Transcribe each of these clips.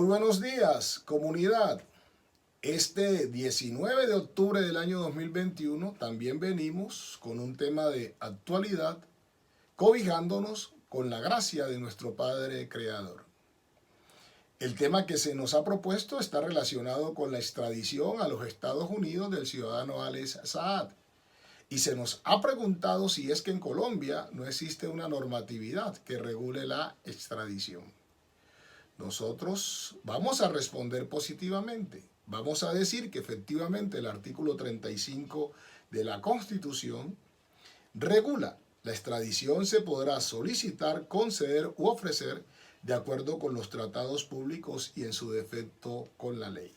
Muy buenos días, comunidad. Este 19 de octubre del año 2021 también venimos con un tema de actualidad, cobijándonos con la gracia de nuestro Padre Creador. El tema que se nos ha propuesto está relacionado con la extradición a los Estados Unidos del ciudadano Alex Saad. Y se nos ha preguntado si es que en Colombia no existe una normatividad que regule la extradición. Nosotros vamos a responder positivamente. Vamos a decir que efectivamente el artículo 35 de la Constitución regula. La extradición se podrá solicitar, conceder u ofrecer de acuerdo con los tratados públicos y en su defecto con la ley.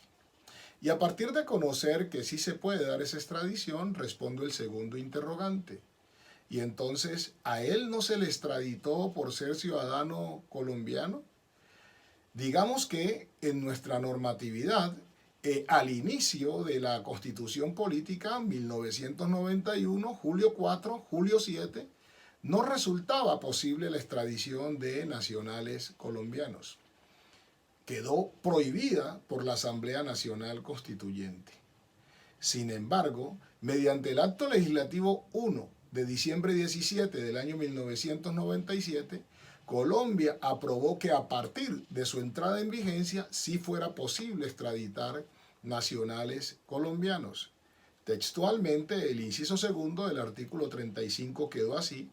Y a partir de conocer que sí se puede dar esa extradición, respondo el segundo interrogante. Y entonces, ¿a él no se le extraditó por ser ciudadano colombiano? Digamos que en nuestra normatividad, al inicio de la Constitución Política, 1991, julio 4, julio 7, no resultaba posible la extradición de nacionales colombianos. Quedó prohibida por la Asamblea Nacional Constituyente. Sin embargo, mediante el Acto Legislativo 1 de diciembre 17 del año 1997, Colombia aprobó que a partir de su entrada en vigencia sí fuera posible extraditar nacionales colombianos. Textualmente, el inciso segundo del artículo 35 quedó así.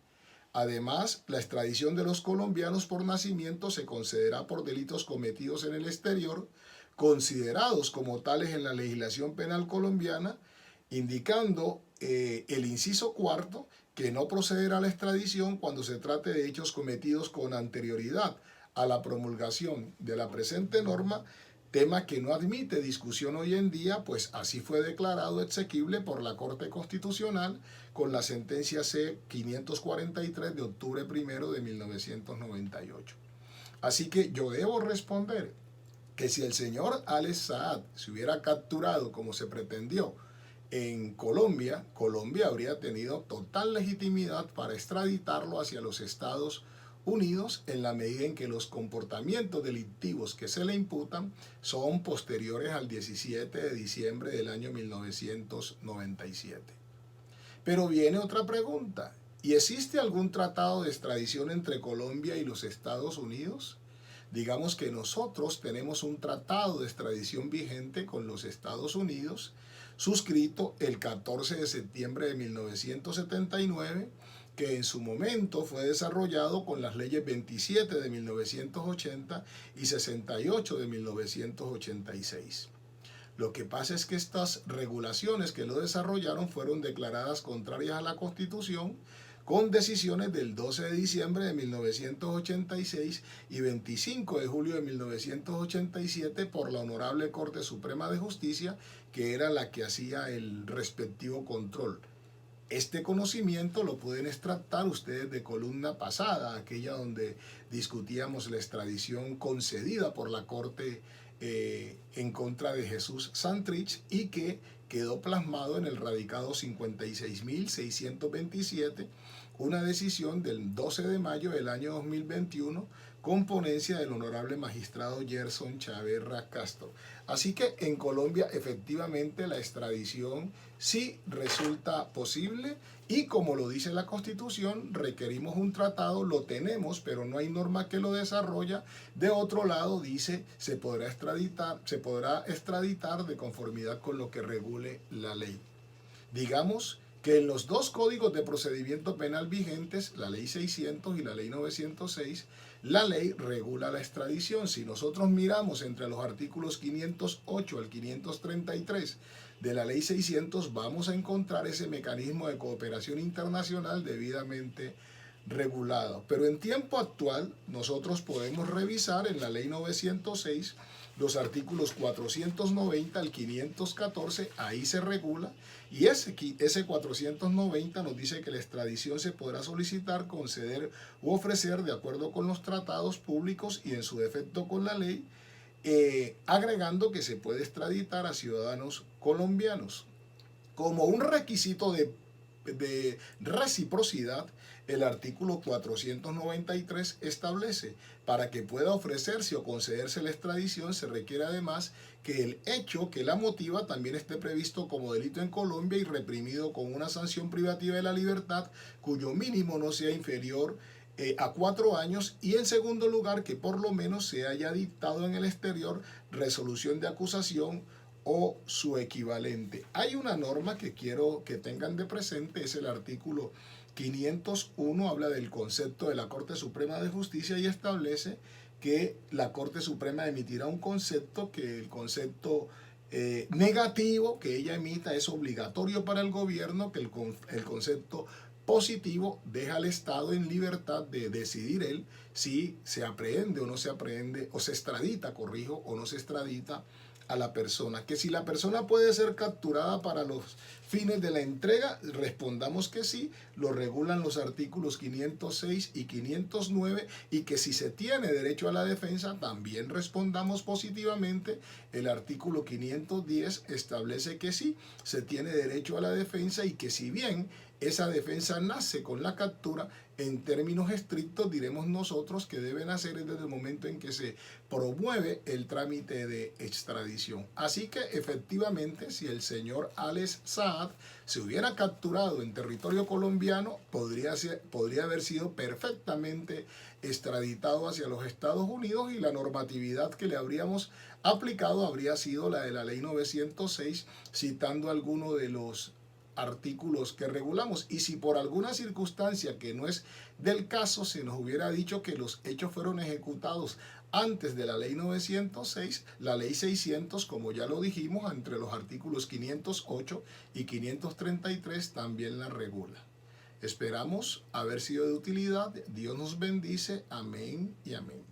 Además, la extradición de los colombianos por nacimiento se concederá por delitos cometidos en el exterior, considerados como tales en la legislación penal colombiana, indicando el inciso cuarto que no procederá la extradición cuando se trate de hechos cometidos con anterioridad a la promulgación de la presente norma, tema que no admite discusión hoy en día, pues así fue declarado exequible por la Corte Constitucional con la sentencia C-543 de octubre 1 de 1998. Así que yo debo responder que si el señor Alex Saad se hubiera capturado como se pretendió en Colombia, Colombia habría tenido total legitimidad para extraditarlo hacia los Estados Unidos en la medida en que los comportamientos delictivos que se le imputan son posteriores al 17 de diciembre del año 1997. Pero viene otra pregunta. ¿Y existe algún tratado de extradición entre Colombia y los Estados Unidos? Digamos que nosotros tenemos un tratado de extradición vigente con los Estados Unidos, suscrito el 14 de septiembre de 1979, que en su momento fue desarrollado con las leyes 27 de 1980 y 68 de 1986. Lo que pasa es que estas regulaciones que lo desarrollaron fueron declaradas contrarias a la Constitución con decisiones del 12 de diciembre de 1986 y 25 de julio de 1987 por la Honorable Corte Suprema de Justicia, que era la que hacía el respectivo control. Este conocimiento lo pueden extractar ustedes de columna pasada, aquella donde discutíamos la extradición concedida por la Corte en contra de Jesús Santrich y que quedó plasmado en el radicado 56.627, una decisión del 12 de mayo del año 2021 con ponencia del honorable magistrado Gerson Chaverra Castro. Así que en Colombia efectivamente la extradición sí resulta posible y como lo dice la Constitución, requerimos un tratado, lo tenemos, pero no hay norma que lo desarrolla. De otro lado dice, se podrá extraditar de conformidad con lo que regule la ley. Digamos que en los dos códigos de procedimiento penal vigentes, la ley 600 y la ley 906, la ley regula la extradición. Si nosotros miramos entre los artículos 508 al 533 de la ley 600, vamos a encontrar ese mecanismo de cooperación internacional debidamente regulado. Pero en tiempo actual, nosotros podemos revisar en la ley 906 los artículos 490 al 514, ahí se regula, y ese 490 nos dice que la extradición se podrá solicitar, conceder u ofrecer de acuerdo con los tratados públicos y en su defecto con la ley, agregando que se puede extraditar a ciudadanos colombianos. Como un requisito de de reciprocidad, el artículo 493 establece: para que pueda ofrecerse o concederse la extradición, se requiere además que el hecho que la motiva también esté previsto como delito en Colombia y reprimido con una sanción privativa de la libertad, cuyo mínimo no sea inferior a 4 años, y en segundo lugar que por lo menos se haya dictado en el exterior resolución de acusación o su equivalente. Hay una norma que quiero que tengan de presente, es el artículo 501, habla del concepto de la Corte Suprema de Justicia y establece que la Corte Suprema emitirá un concepto, que el concepto negativo que ella emita es obligatorio para el gobierno, que el concepto positivo deja al Estado en libertad de decidir él si se aprehende o no se aprehende, o se extradita, corrijo, o no se extradita a la persona. Que si la persona puede ser capturada para los fines de la entrega, respondamos que sí, lo regulan los artículos 506 y 509, y que si se tiene derecho a la defensa, también respondamos positivamente. El artículo 510 establece que sí, se tiene derecho a la defensa, y que si bien esa defensa nace con la captura, en términos estrictos diremos nosotros que debe nacer desde el momento en que se promueve el trámite de extradición. Así que efectivamente, si el señor Alex Saad se hubiera capturado en territorio colombiano, podría haber sido perfectamente extraditado hacia los Estados Unidos, y la normatividad que le habríamos aplicado habría sido la de la ley 906, citando alguno de los artículos que regulamos. Y si por alguna circunstancia que no es del caso se nos hubiera dicho que los hechos fueron ejecutados antes de la ley 906, la ley 600, como ya lo dijimos, entre los artículos 508 y 533 también la regula. Esperamos haber sido de utilidad. Dios nos bendice. Amén y amén.